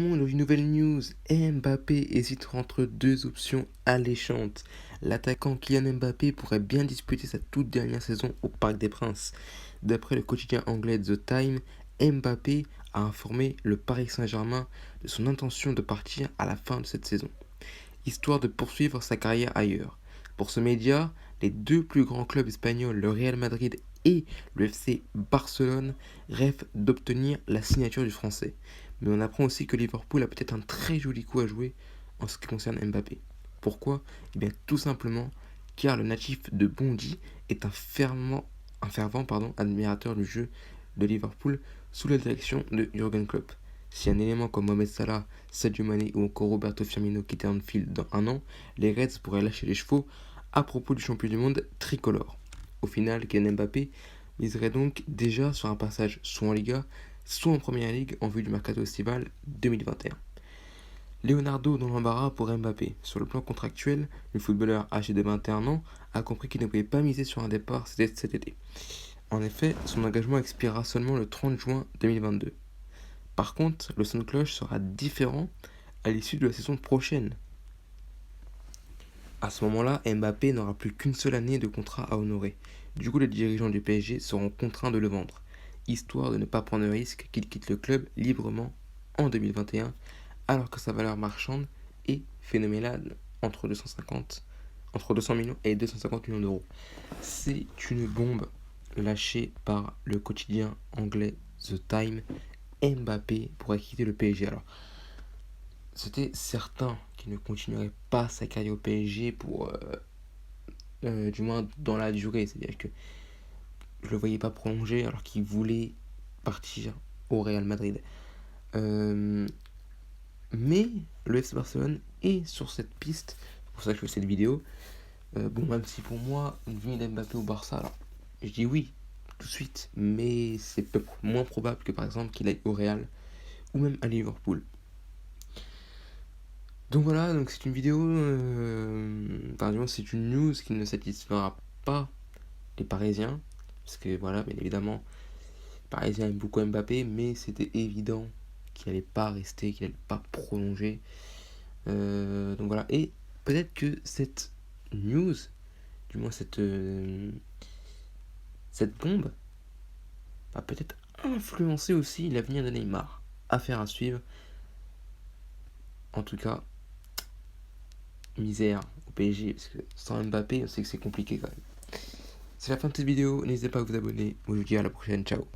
Dans une nouvelle news, Mbappé hésite entre deux options alléchantes. L'attaquant Kylian Mbappé pourrait bien disputer sa toute dernière saison au Parc des Princes. D'après le quotidien anglais The Time, Mbappé a informé le Paris Saint-Germain de son intention de partir à la fin de cette saison, histoire de poursuivre sa carrière ailleurs. Pour ce média, les deux plus grands clubs espagnols, le Real Madrid et le FC Barcelone, rêvent d'obtenir la signature du Français. Mais on apprend aussi que Liverpool a peut-être un très joli coup à jouer en ce qui concerne Mbappé. Pourquoi? Eh bien tout simplement car le natif de Bondy est un fervent admirateur du jeu de Liverpool sous la direction de Jürgen Klopp. Si un élément comme Mohamed Salah, Sadio Mané ou encore Roberto Firmino quittait Anfield dans un an, les Reds pourraient lâcher les chevaux à propos du champion du monde tricolore. Au final, Kylian Mbappé miserait donc déjà sur un passage soit en Liga, soit en Première Ligue en vue du mercato estival 2021. Leonardo dans l'embarras pour Mbappé. Sur le plan contractuel, le footballeur âgé de 21 ans a compris qu'il ne pouvait pas miser sur un départ cet été. En effet, son engagement expirera seulement le 30 juin 2022. Par contre, le son de cloche sera différent à l'issue de la saison prochaine. À ce moment-là, Mbappé n'aura plus qu'une seule année de contrat à honorer. Du coup, les dirigeants du PSG seront contraints de le vendre, histoire de ne pas prendre le risque qu'il quitte le club librement en 2021, alors que sa valeur marchande est phénoménale entre 200 millions et 250 millions d'euros. C'est une bombe lâchée par le quotidien anglais The Time. Mbappé pourrait quitter le PSG. Alors, c'était certain qu'il ne continuerait pas sa carrière au PSG pour, du moins dans la durée. C'est-à-dire que je ne le voyais pas prolonger alors qu'il voulait partir au Real Madrid. Mais le FC Barcelone est sur cette piste. C'est pour ça que je fais cette vidéo. Bon, même si pour moi, une venue d'Mbappé au Barça, alors je dis oui tout de suite, mais c'est moins probable que par exemple qu'il aille au Real ou même à Liverpool. Donc voilà, donc c'est une vidéo, c'est une news qui ne satisfera pas les Parisiens, parce que voilà, bien évidemment, les Parisiens aiment beaucoup Mbappé, mais c'était évident qu'il n'allait pas rester, qu'il n'allait pas prolonger. Donc voilà, et peut-être que cette news, du moins cette bombe, va peut-être influencer aussi l'avenir de Neymar. Affaire à suivre. En tout cas, misère au PSG, parce que sans Mbappé, on sait que c'est compliqué quand même. C'est la fin de cette vidéo, n'hésitez pas à vous abonner. Moi je vous dis à la prochaine, ciao.